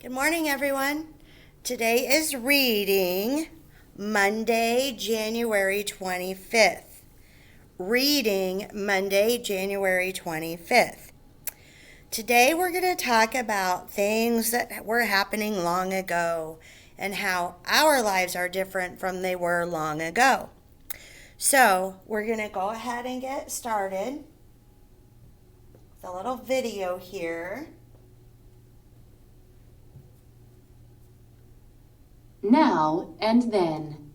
Good morning, everyone. Today is reading Monday, January 25th. Reading Monday, January 25th. Today we're going to talk about things that were happening long ago and how our lives are different from they were long ago. So we're going to go ahead and get started with a little video here. Now and then.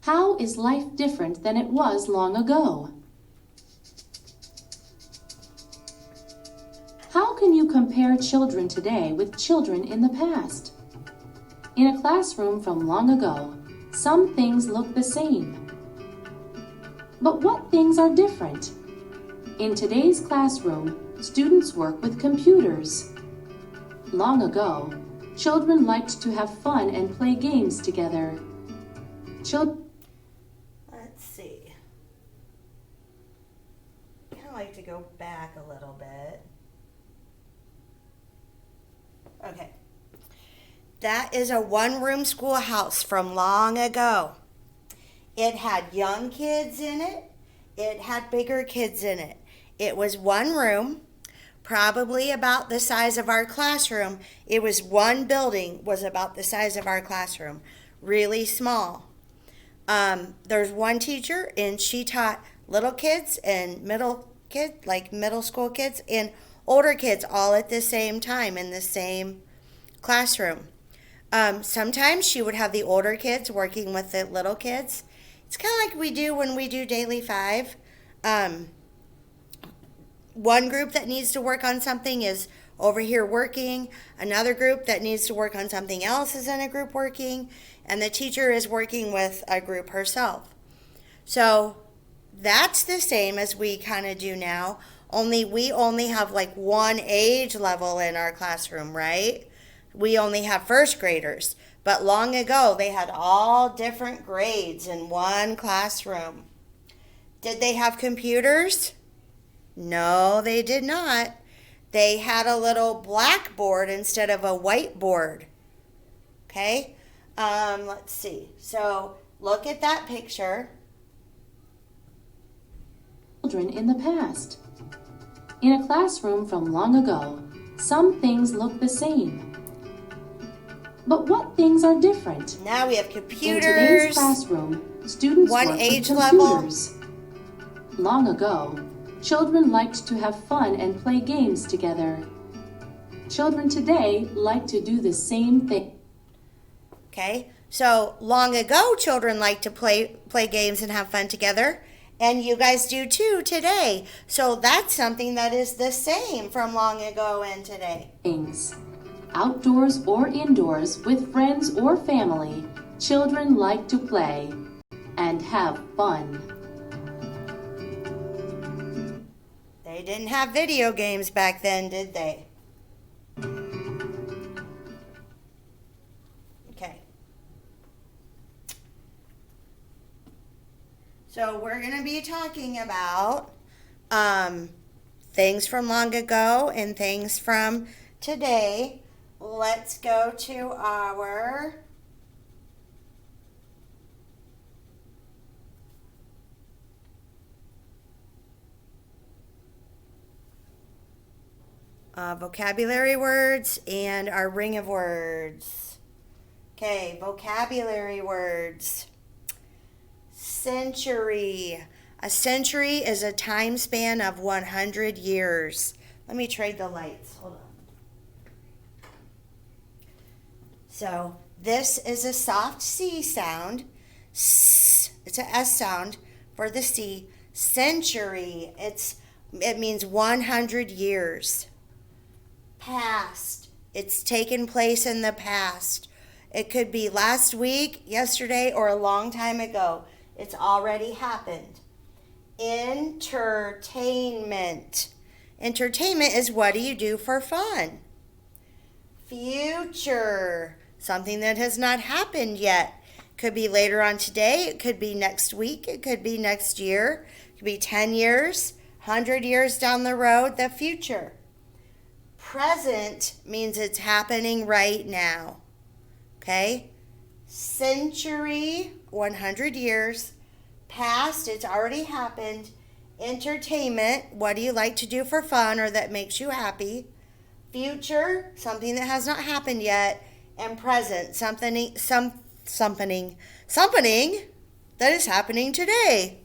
How is life different than it was long ago? How can you compare children today with children in the past? In a classroom from long ago, some things look the same. But what things are different? In today's classroom, students work with computers. Long ago, children liked to have fun and play games together. Let's see. I kind of like to go back a little bit. Okay. That is a one-room schoolhouse from long ago. It had young kids in it. It had bigger kids in it. It was one room, probably about the size of our classroom. It was one building, was about the size of our classroom, really small. There's one teacher, and she taught little kids and middle kids, like middle school kids, and older kids all at the same time in the same classroom. Sometimes she would have the older kids working with the little kids. It's kind of like we do when we do Daily 5. One group that needs to work on something is over here working. Another group that needs to work on something else is in a group working. And the teacher is working with a group herself. So that's the same as we kind of do now. Only we only have like one age level in our classroom, right? We only have first graders. But long ago, they had all different grades in one classroom. Did they have computers? No, they did not. They had a little blackboard instead of a whiteboard. Okay? Let's see. So look at that picture. Children in the past. In a classroom from long ago, some things look the same. But what things are different? Now we have computers. In today's classroom, students one work age with level. computers. Long ago, children liked to have fun and play games together. Children today like to do the same thing. Okay, so long ago, children like to play games and have fun together. And you guys do too today. So that's something that is the same from long ago and today. Things. Outdoors or indoors with friends or family, children like to play and have fun. They didn't have video games back then, did they? Okay. So we're going to be talking about things from long ago and things from today. Let's go to our vocabulary words and our ring of words. Okay, vocabulary words. Century. A century is a time span of 100 years. Let me trade the lights. Hold on. So this is a soft C sound. It's a S sound for the C. Century. It means 100 years. Past. It's taken place in the past. It could be last week, yesterday, or a long time ago. It's already happened. Entertainment. Entertainment is what do you do for fun? Future. Something that has not happened yet. Could be later on today. It could be next week. It could be next year. It could be 10 years, 100 years down the road. The future. Present means it's happening right now. Okay? Century, 100 years. Past, it's already happened. Entertainment, what do you like to do for fun or that makes you happy? Future, something that has not happened yet. And present, something that is happening today.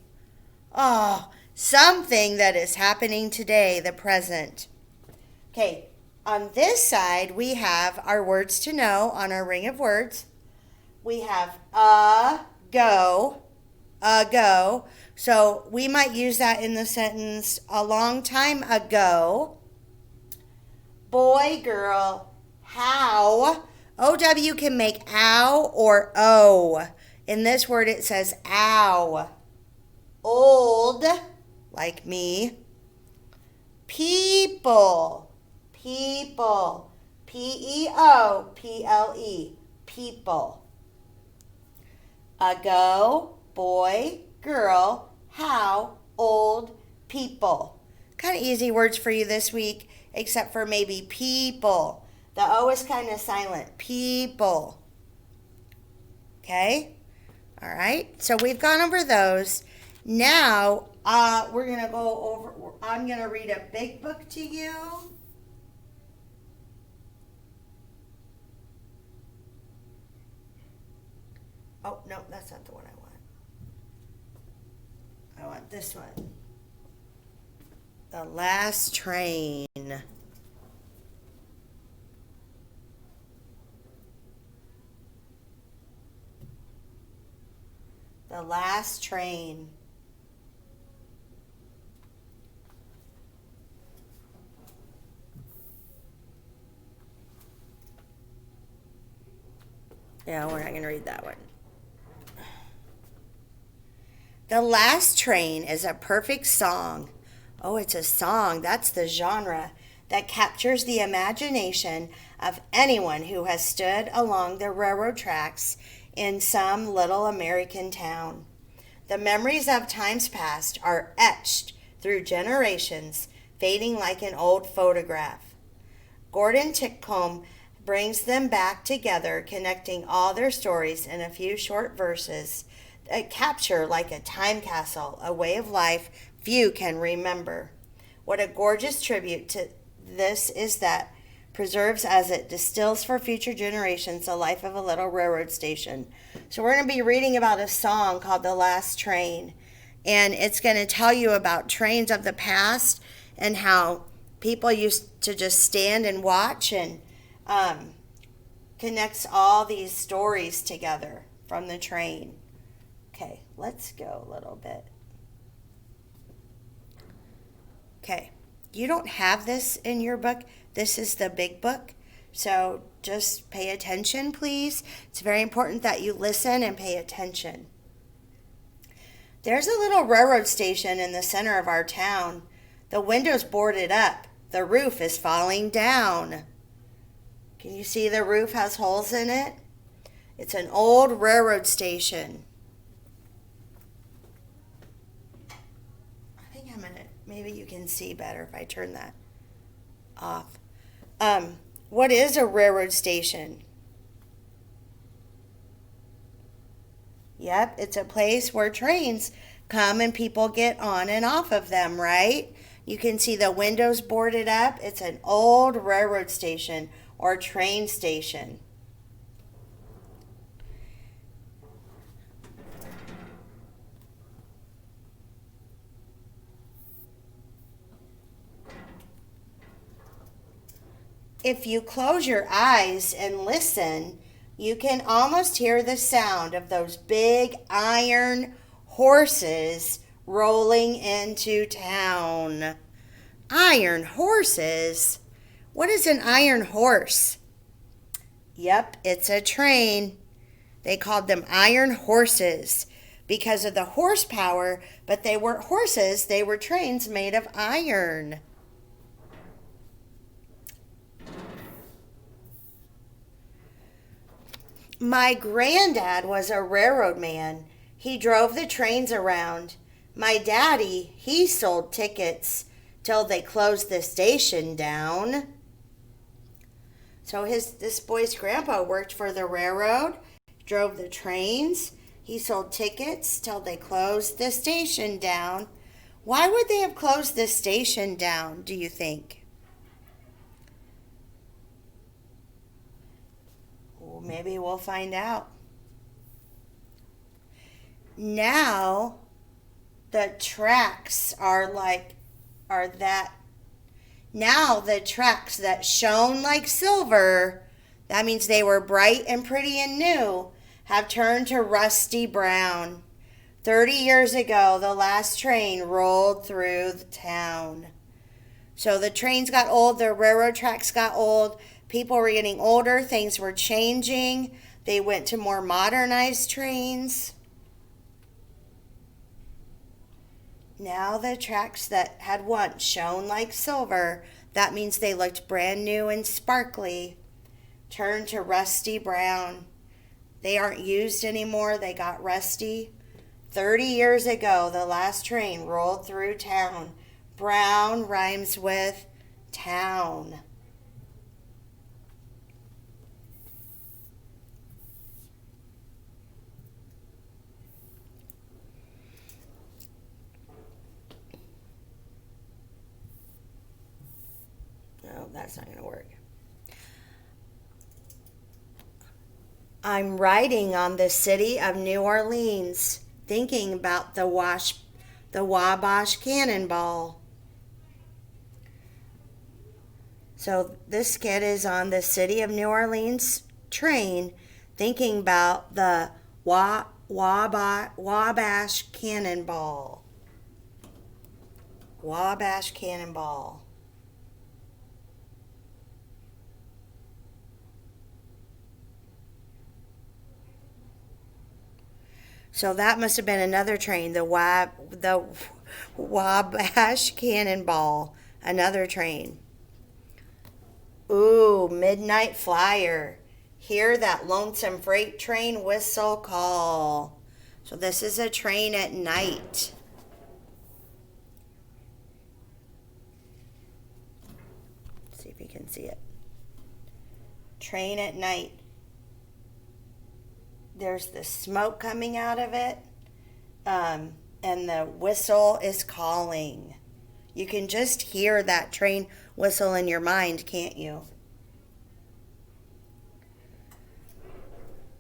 Oh, something that is happening today, the present. Okay, on this side, we have our words to know on our ring of words. We have ago. So we might use that in the sentence a long time ago. Boy, girl, how. OW can make ow or o. In this word, it says ow. Old, like me. People. People. P-E-O-P-L-E. People. Ago, boy, girl, how, old, people. Kind of easy words for you this week, except for maybe people. The O is kind of silent. People. Okay? All right. So we've gone over those. Now, we're going to go over, I'm going to read a big book to you. Oh, no, that's not the one I want. I want this one. The Last Train. The Last Train. Yeah, we're not going to read that one. The Last Train is a perfect song. Oh, it's a song. That's the genre that captures the imagination of anyone who has stood along the railroad tracks in some little American town. The memories of times past are etched through generations, fading like an old photograph. Gordon Titcomb brings them back together, connecting all their stories in a few short verses that capture like a time capsule, a way of life few can remember. What a gorgeous tribute to this is that preserves as it distills for future generations the life of a little railroad station. So we're going to be reading about a song called The Last Train, and it's going to tell you about trains of the past and how people used to just stand and watch, and connects all these stories together from the train. Okay, let's go a little bit. Okay, you don't have this in your book. This is the big book. So just pay attention, please. It's very important that you listen and pay attention. There's a little railroad station in the center of our town. The window's boarded up. The roof is falling down. Can you see the roof has holes in it? It's an old railroad station. I think maybe you can see better if I turn that off. What is a railroad station? Yep, it's a place where trains come and people get on and off of them, right? You can see the windows boarded up. It's an old railroad station or train station. If you close your eyes and listen, you can almost hear the sound of those big iron horses rolling into town. Iron horses? What is an iron horse? Yep, it's a train. They called them iron horses because of the horsepower, but they weren't horses, they were trains made of iron. My granddad was a railroad man. He drove the trains around. My daddy, he sold tickets till they closed the station down. So this boy's grandpa worked for the railroad, drove the trains. He sold tickets till they closed the station down. Why would they have closed the station down, do you think? Well, maybe we'll find out. Now the tracks now the tracks that shone like silver, that means they were bright and pretty and new, have turned to rusty brown. 30 years ago, the last train rolled through the town. So the trains got old, the railroad tracks got old, people were getting older, things were changing. They went to more modernized trains. Now the tracks that had once shone like silver, that means they looked brand new and sparkly, turned to rusty brown. They aren't used anymore, they got rusty. 30 years ago, the last train rolled through town. Brown rhymes with town. No, that's not going to work. I'm riding on the city of New Orleans, thinking about the Wabash Cannonball. So this kid is on the city of New Orleans train, thinking about the Wabash Cannonball. Wabash Cannonball. So that must have been another train, the Wabash Cannonball, another train. Ooh, midnight flyer. Hear that lonesome freight train whistle call. So this is a train at night. Let's see if you can see it. Train at night. There's the smoke coming out of it, and the whistle is calling. You can just hear that train whistle in your mind, can't you?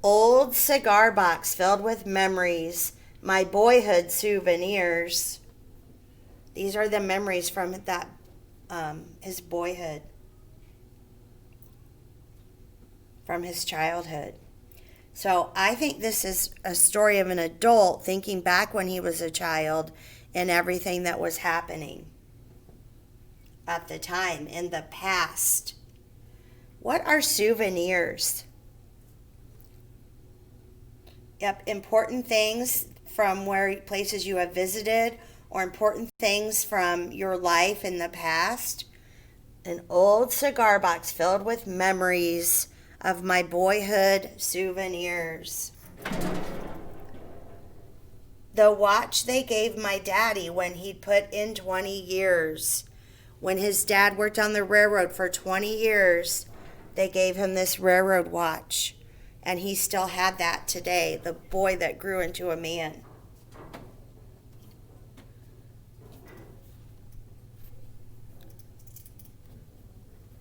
Old cigar box filled with memories, my boyhood souvenirs. These are the memories from his boyhood, from his childhood. So I think this is a story of an adult thinking back when he was a child and everything that was happening at the time, in the past. What are souvenirs? Yep, important things from places you have visited, or important things from your life in the past. An old cigar box filled with memories of my boyhood souvenirs. The watch they gave my daddy when he'd put in 20 years. When his dad worked on the railroad for 20 years, they gave him this railroad watch. And he still had that today, the boy that grew into a man.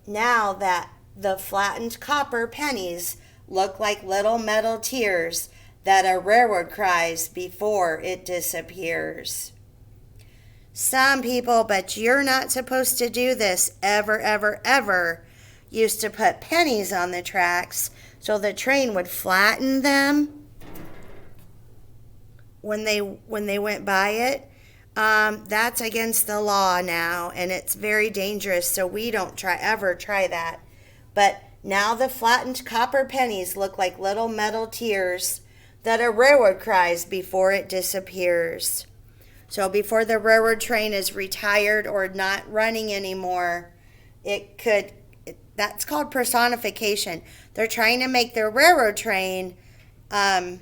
Now that the flattened copper pennies look like little metal tears that a railroad cries before it disappears. Some people, but you're not supposed to do this ever, ever, ever, used to put pennies on the tracks so the train would flatten them when they went by it. That's against the law now, and it's very dangerous, so we don't ever try that. But now the flattened copper pennies look like little metal tears that a railroad cries before it disappears. So before the railroad train is retired or not running anymore, that's called personification. They're trying to make the railroad train kind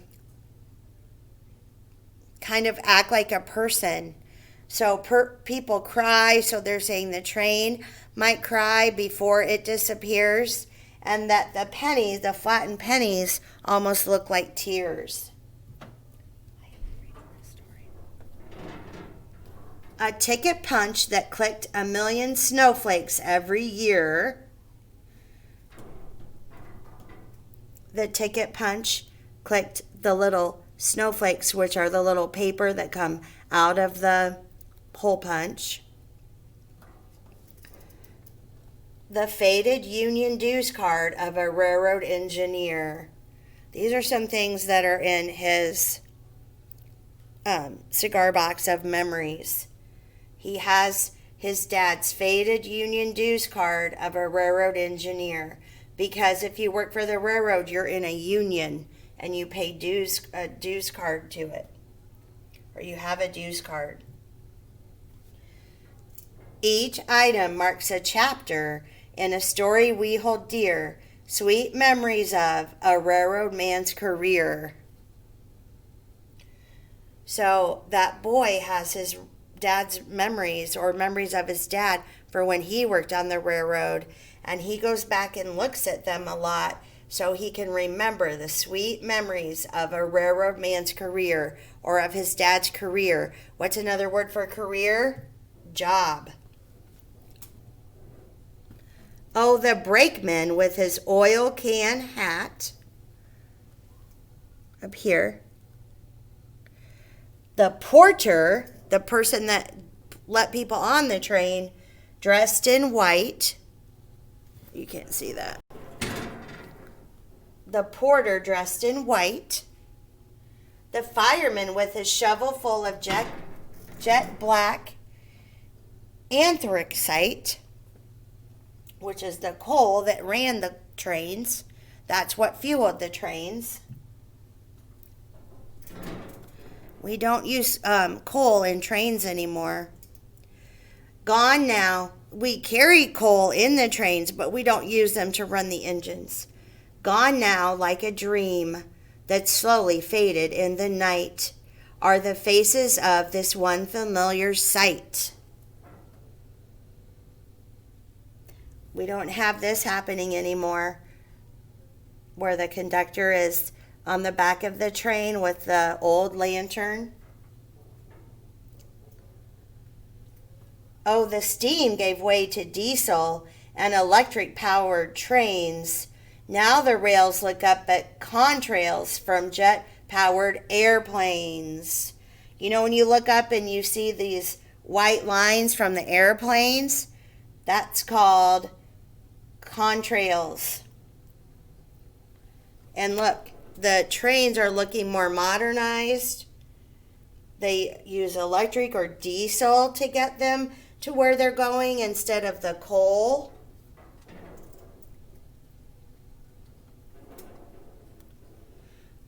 of act like a person. So people cry, so they're saying the train might cry before it disappears. and that the pennies, the flattened pennies, almost look like tears. A ticket punch that clicked 1,000,000 snowflakes every year. The ticket punch clicked the little snowflakes, which are the little paper that come out of the hole punch. The faded union dues card of a railroad engineer. These are some things that are in his cigar box of memories. He has his dad's faded union dues card of a railroad engineer, because if you work for the railroad, you're in a union and you pay dues, a dues card to it, or you have a dues card. Each item marks a chapter in a story we hold dear, sweet memories of a railroad man's career. So that boy has his dad's memories, or memories of his dad for when he worked on the railroad, and he goes back and looks at them a lot so he can remember the sweet memories of a railroad man's career, or of his dad's career. What's another word for career? Job. Oh, the brakeman with his oil can hat up here. The porter, the person that let people on the train, dressed in white. You can't see that. The porter dressed in white. The fireman with his shovel full of jet black anthracite, which is the coal that ran the trains. That's what fueled the trains. We don't use coal in trains anymore. Gone now. We carry coal in the trains, but we don't use them to run the engines. Gone now like a dream that slowly faded in the night are the faces of this one familiar sight. We don't have this happening anymore, where the conductor is on the back of the train with the old lantern. Oh, the steam gave way to diesel and electric-powered trains. Now the rails look up at contrails from jet-powered airplanes. You know, when you look up and you see these white lines from the airplanes, that's called contrails. And look, the trains are looking more modernized. They use electric or diesel to get them to where they're going instead of the coal.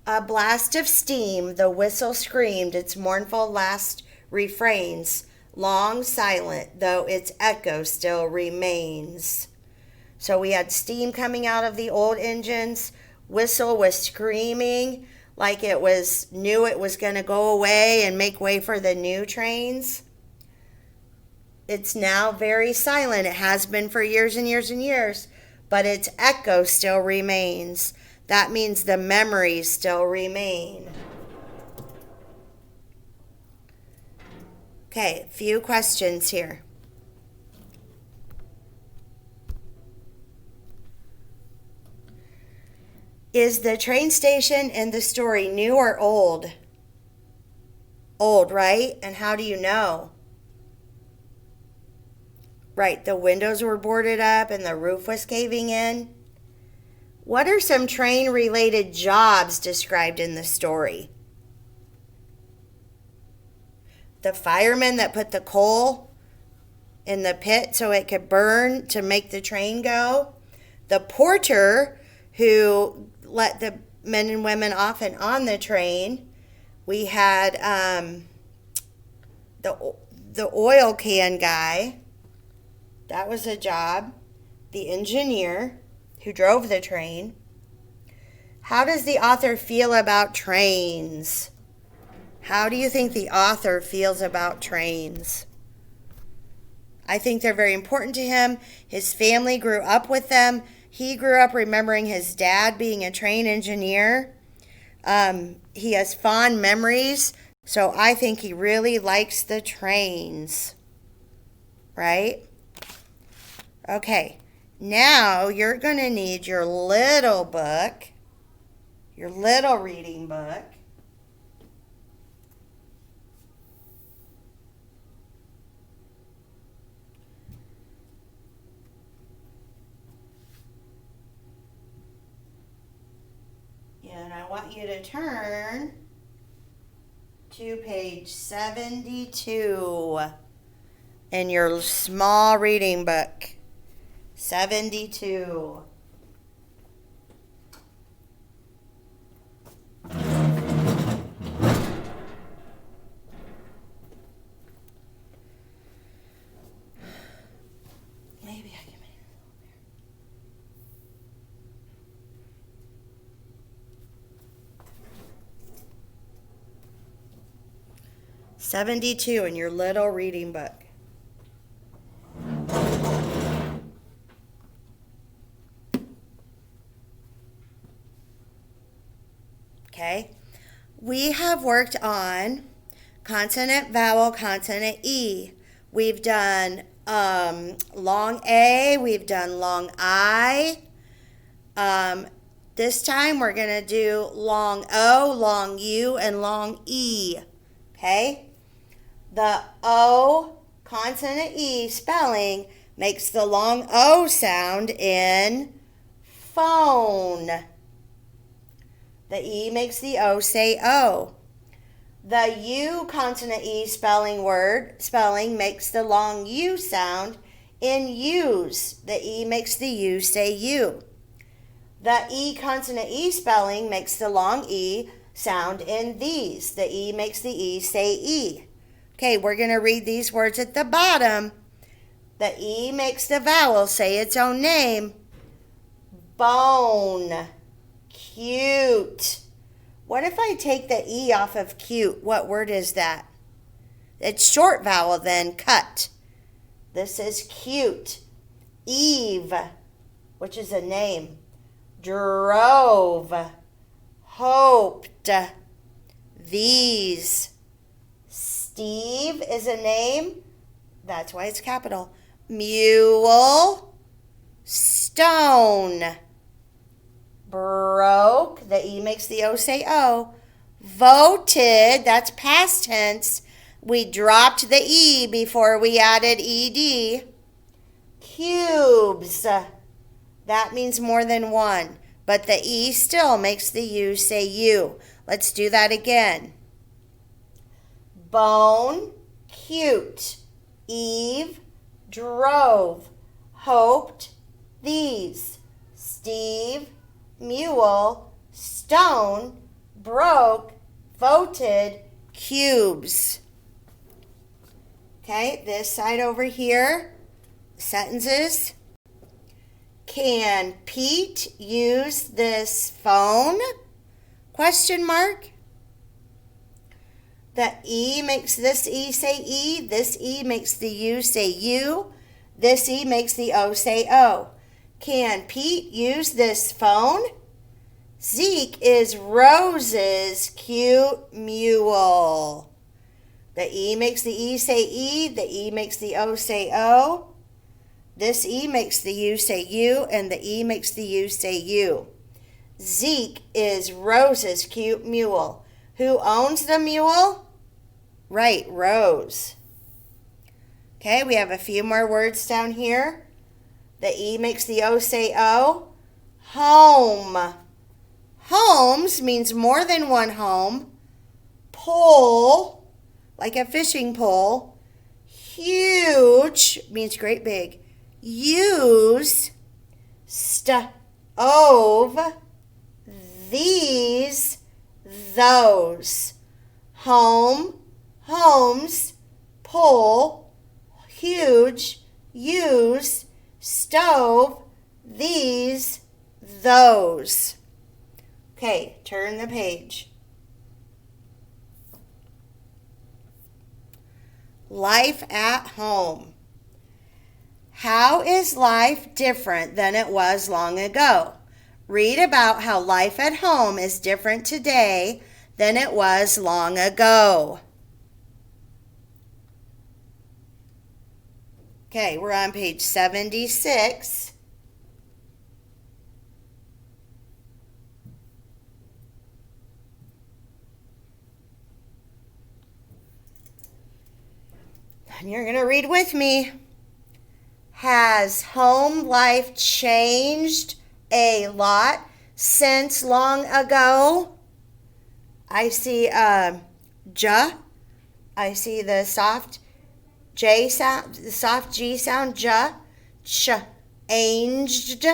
A blast of steam, the whistle screamed its mournful last refrains, long silent, though its echo still remains. So we had steam coming out of the old engines. Whistle was screaming like it knew it was going to go away and make way for the new trains. It's now very silent. It has been for years and years and years, but its echo still remains. That means the memories still remain. Okay, a few questions here. Is the train station in the story new or old? Old, right? And how do you know? Right, the windows were boarded up and the roof was caving in. What are some train-related jobs described in the story? The fireman that put the coal in the pit so it could burn to make the train go. The porter who let the men and women off and on the train. We had the oil can guy. That was a job. The engineer who drove the train. How does the author feel about trains? How do you think the author feels about trains? I think they're very important to him. His family grew up with them, He grew up remembering his dad being a train engineer. He has fond memories, so I think he really likes the trains, right? Okay, now you're going to need your little book, your little reading book. And I want you to turn to page 72 in your small reading book. 72. Maybe I can make it a little bigger. 72 in your little reading book. Okay, we have worked on consonant, vowel, consonant, E. We've done long A, we've done long I. This time we're going to do long O, long U, and long E. Okay, the O, consonant E spelling makes the long O sound in phone. The E makes the O say O. The U consonant E spelling makes the long U sound in use. The E makes the U say U. The E consonant E spelling makes the long E sound in these. The E makes the E say E. Okay, we're going to read these words at the bottom. The E makes the vowel say its own name. Bone. Cute. What if I take the E off of cute? What word is that? It's short vowel then, cut. This is cute. Eve, which is a name. Drove. Hoped. These. Steve is a name. That's why it's capital. Mule. Stone. Broke, the E makes the O say O. Voted, that's past tense. We dropped the E before we added ED. Cubes, that means more than one, but the E still makes the U say U. Let's do that again. Bone, cute. Eve, drove. Hoped, these. Steve, mule, stone, broke, voted, cubes. Okay, this side over here, sentences. Can Pete use this phone? Question mark. The E makes this E say E. This E makes the U say U. This E makes the O say O. Can Pete use this phone? Zeke is Rose's cute mule. The E makes the E say E. The E makes the O say O. This E makes the U say U, and the E makes the U say U. Zeke is Rose's cute mule. Who owns the mule? Right, Rose. Okay, we have a few more words down here. The E makes the O say O. Home. Homes means more than one home. Pole, like a fishing pole. Huge means great big. Use. Stove. These. Those. Home. Homes. Pole. Huge. Use. Stove, these, those. Okay, turn the page. Life at home. How is life different than it was long ago? Read about how life at home is different today than it was long ago. Okay, we're on page 76. And you're going to read with me. Has home life changed a lot since long ago? I see ja. I see the soft J sound, the soft G sound, ja. Changed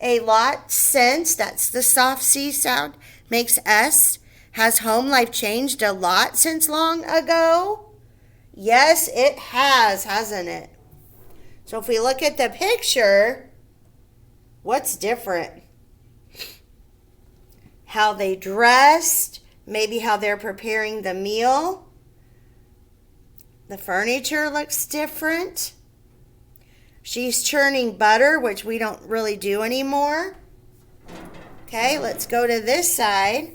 a lot since. That's the soft C sound. Makes S. Has home life changed a lot since long ago? Yes, it has, hasn't it? So if we look at the picture, what's different? How they dressed, maybe how they're preparing the meal. The furniture looks different. She's churning butter, which we don't really do anymore. Okay, let's go to this side.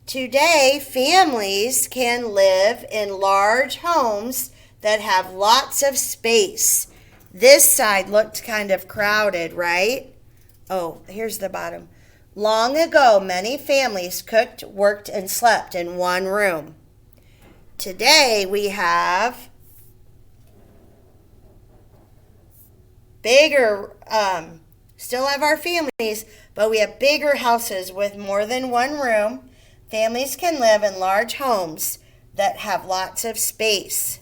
Today, families can live in large homes that have lots of space. This side looked kind of crowded, right? Oh, here's the bottom. Long ago, many families cooked, worked, and slept in one room. Today, we have bigger, still have our families, but we have bigger houses with more than one room. Families can live in large homes that have lots of space.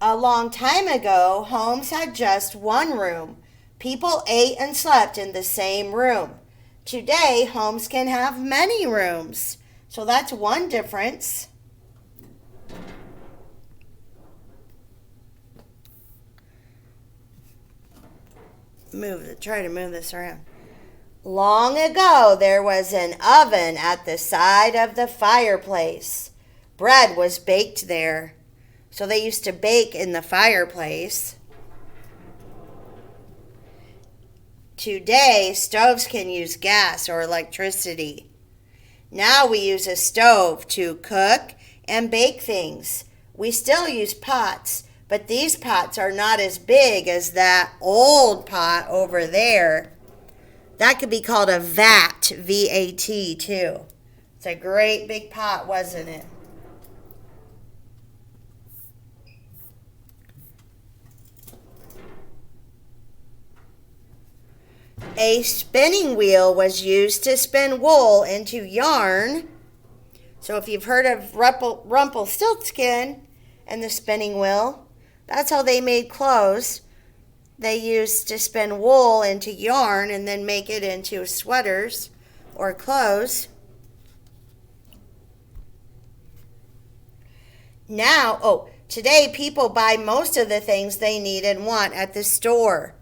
A long time ago, homes had just one room. People ate and slept in the same room. Today, homes can have many rooms. So that's one difference. Try to move this around. Long ago, there was an oven at the side of the fireplace. Bread was baked there. So they used to bake in the fireplace. Today, stoves can use gas or electricity. Now we use a stove to cook and bake things. We still use pots, but these pots are not as big as that old pot over there. That could be called a vat, V-A-T, too. It's a great big pot, wasn't it? A spinning wheel was used to spin wool into yarn. So if you've heard of Rumpelstiltskin and the spinning wheel, that's how they made clothes. They used to spin wool into yarn and then make it into sweaters or clothes. Today people buy most of the things they need and want at the store.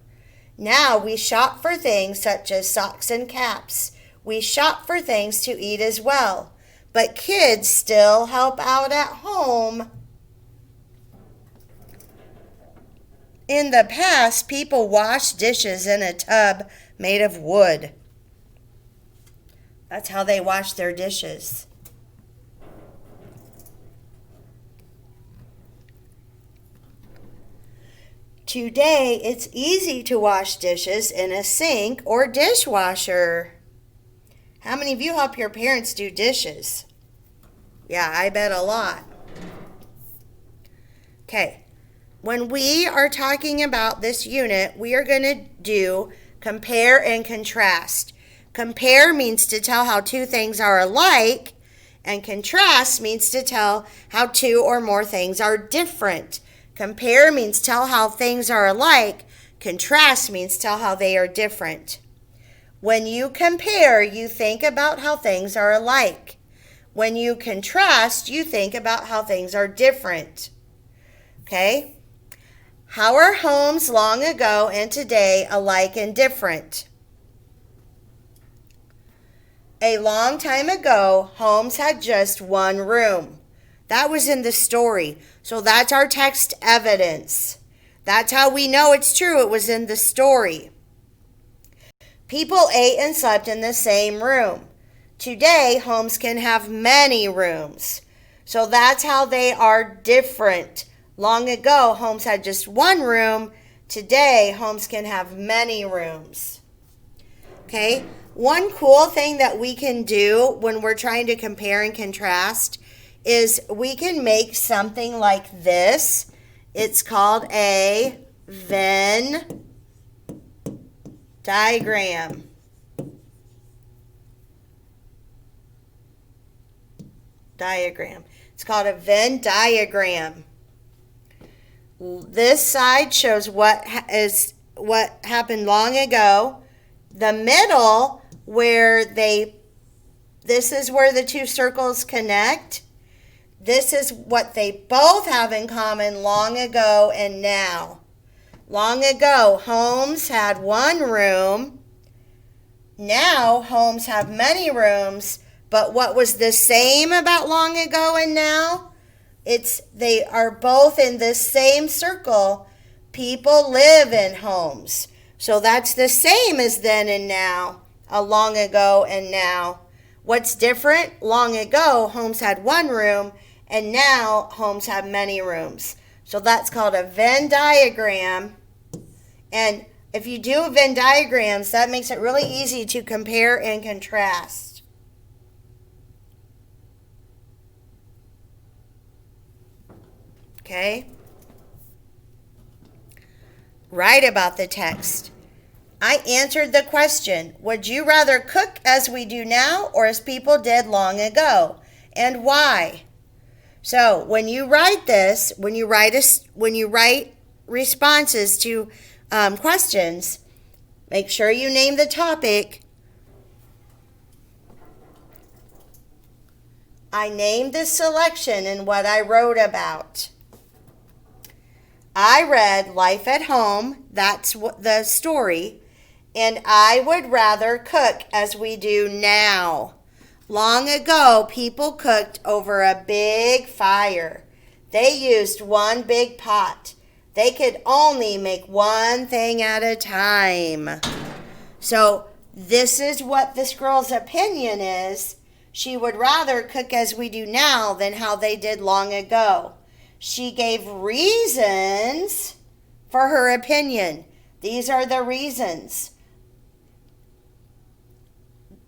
Now we shop for things such as socks and caps. We shop for things to eat as well. But kids still help out at home. In the past, people washed dishes in a tub made of wood. That's how they washed their dishes. Today, it's easy to wash dishes in a sink or dishwasher. How many of you help your parents do dishes? Yeah, I bet a lot. Okay, when we are talking about this unit, we are going to do compare and contrast. Compare means to tell how two things are alike, and contrast means to tell how two or more things are different. Compare means tell how things are alike. Contrast means tell how they are different. When you compare, you think about how things are alike. When you contrast, you think about how things are different. Okay? How are homes long ago and today alike and different? A long time ago, homes had just one room. That was in the story. So that's our text evidence. That's how we know it's true. It was in the story. People ate and slept in the same room. Today, homes can have many rooms. So that's how they are different. Long ago, homes had just one room. Today, homes can have many rooms. Okay? One cool thing that we can do when we're trying to compare and contrast is we can make something like this. It's called a Venn diagram. It's called a Venn diagram. This side shows what happened long ago. The middle, this is where the two circles connect. This is what they both have in common long ago and now. Long ago, homes had one room. Now, homes have many rooms. But what was the same about long ago and now? They are both in the same circle. People live in homes. So that's the same as then and now, a long ago and now. What's different? Long ago, homes had one room, and now homes have many rooms. So that's called a Venn diagram. And if you do Venn diagrams, that makes it really easy to compare and contrast. Okay? Write about the text. I answered the question, would you rather cook as we do now or as people did long ago? And why? So when you write this, when you write responses to questions, make sure you name the topic. I named the selection and what I wrote about. I read Life at Home, that's the story, and I would rather cook as we do now. Long ago, people cooked over a big fire. They used one big pot. They could only make one thing at a time. So this is what this girl's opinion is. She would rather cook as we do now than how they did long ago. She gave reasons for her opinion. These are the reasons.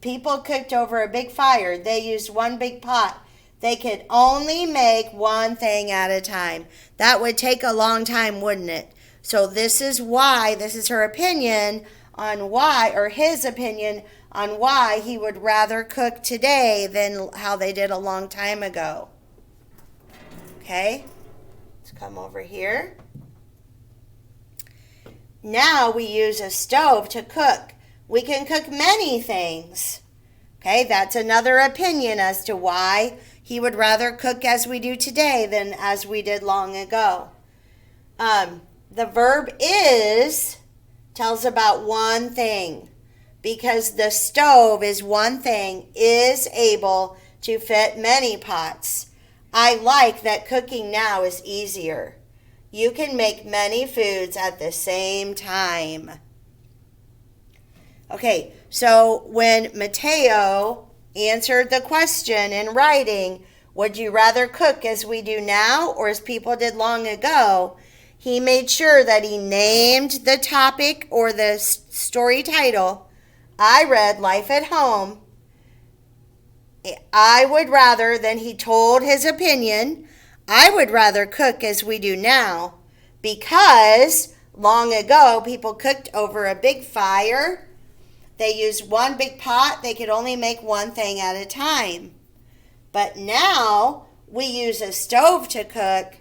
People cooked over a big fire. They used one big pot. They could only make one thing at a time. That would take a long time, wouldn't it? So this is why, this is her opinion on why, or his opinion on why he would rather cook today than how they did a long time ago. Okay? Come over here. Now we use a stove to cook. We can cook many things. Okay, that's another opinion as to why he would rather cook as we do today than as we did long ago. The verb is tells about one thing. Because the stove is one thing, is able to fit many pots. I like that cooking now is easier. You can make many foods at the same time. Okay, so when Mateo answered the question in writing, would you rather cook as we do now or as people did long ago? He made sure that he named the topic or the story title. I read Life at Home. I would rather, then he told his opinion, I would rather cook as we do now because long ago people cooked over a big fire. They used one big pot. They could only make one thing at a time. But now we use a stove to cook.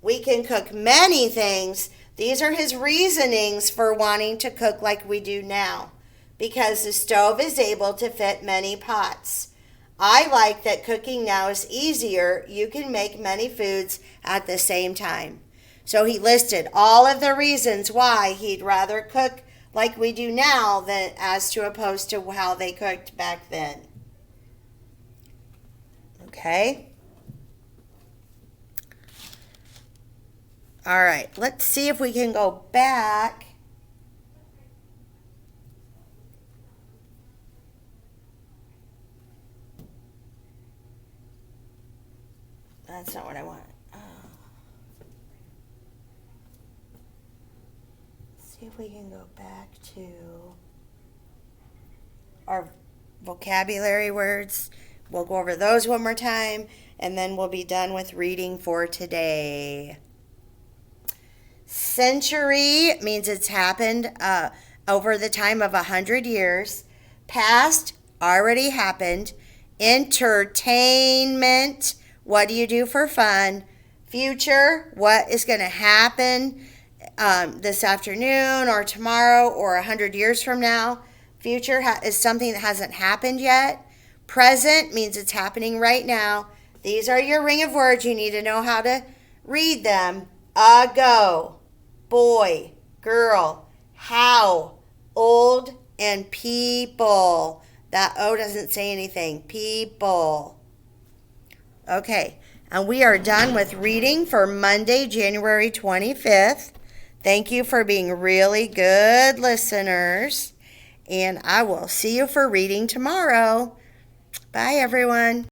We can cook many things. These are his reasonings for wanting to cook like we do now because the stove is able to fit many pots. I like that cooking now is easier. You can make many foods at the same time. So he listed all of the reasons why he'd rather cook like we do now than as to opposed to how they cooked back then. Okay? All right, let's see if we can go back. That's not what I want. See if we can go back to our vocabulary words. We'll go over those one more time, and then we'll be done with reading for today. Century means it's happened over the time of 100 years. Past, already happened. Entertainment, what do you do for fun? Future, what is going to happen this afternoon or tomorrow or 100 years from now. Future is something that hasn't happened yet. Present means it's happening right now. These are your ring of words. You need to know how to read them. Ago, boy, girl, how, old, and people. That O doesn't say anything. People. Okay, and we are done with reading for Monday, January 25th. Thank you for being really good listeners, and I will see you for reading tomorrow. Bye, everyone.